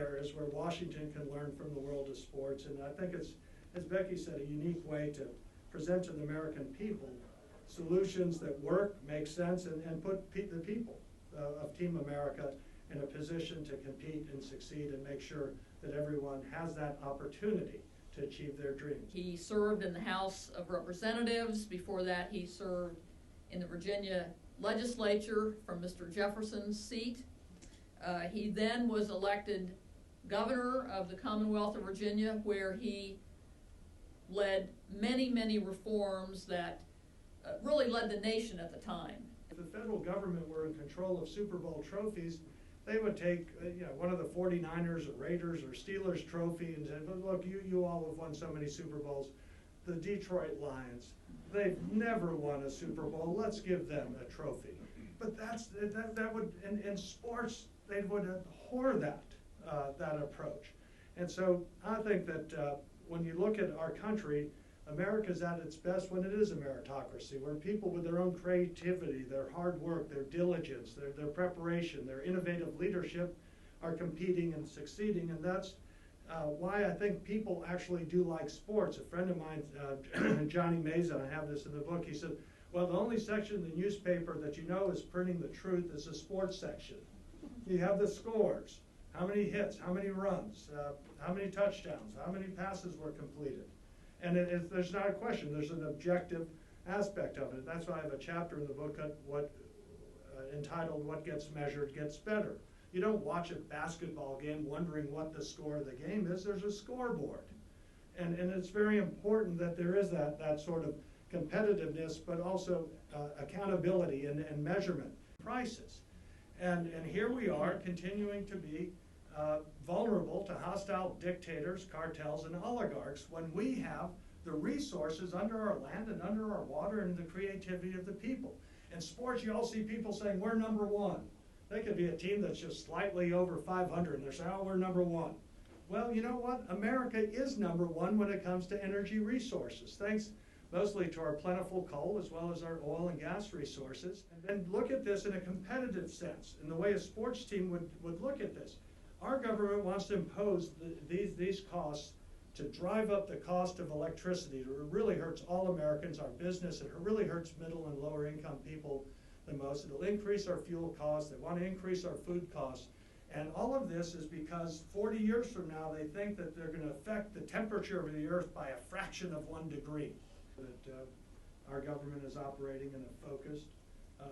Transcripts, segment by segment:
areas where Washington can learn from the world of sports. And I think it's, as Becky said, a unique way to present to the American people solutions that work, make sense, and put the people of Team America in a position to compete and succeed and make sure that everyone has that opportunity to achieve their dreams. He served in the House of Representatives. Before that, he served in the Virginia legislature from Mr. Jefferson's seat. He then was elected governor of the Commonwealth of Virginia, where he led many, many reforms that really led the nation at the time. If the federal government were in control of Super Bowl trophies, they would take one of the 49ers or Raiders or Steelers trophy and say, look, you all have won so many Super Bowls. The Detroit Lions, they've never won a Super Bowl. Let's give them a trophy. But that would, in sports, they would abhor that approach. And so I think that when you look at our country, America's at its best when it is a meritocracy, where people with their own creativity, their hard work, their diligence, their preparation, their innovative leadership are competing and succeeding. And that's why I think people actually do like sports. A friend of mine, Johnny Mason, I have this in the book, he said, well, the only section of the newspaper that you know is printing the truth is the sports section. You have the scores, how many hits, how many runs, how many touchdowns, how many passes were completed. And there's not a question, there's an objective aspect of it. That's why I have a chapter in the book entitled What Gets Measured Gets Better. You don't watch a basketball game wondering what the score of the game is. There's a scoreboard. And it's very important that there is that sort of competitiveness, but also accountability and measurement. Prices. And here we are continuing to be vulnerable to hostile dictators, cartels, and oligarchs when we have the resources under our land and under our water and the creativity of the people. In sports, you all see people saying, we're number one. They could be a team that's just slightly over 500, and they're saying, oh, we're number one. Well, you know what? America is number one when it comes to energy resources, thanks mostly to our plentiful coal as well as our oil and gas resources. And then look at this in a competitive sense, in the way a sports team would look at this. Our government wants to impose these costs to drive up the cost of electricity. It really hurts all Americans, our business. It really hurts middle and lower income people the most. It'll increase our fuel costs. They want to increase our food costs. And all of this is because 40 years from now, they think that they're going to affect the temperature of the earth by a fraction of 1 degree. That our government is operating in a focused,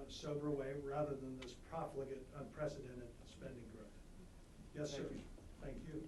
sober way rather than this profligate, unprecedented spending growth. Yes, sir. Thank you.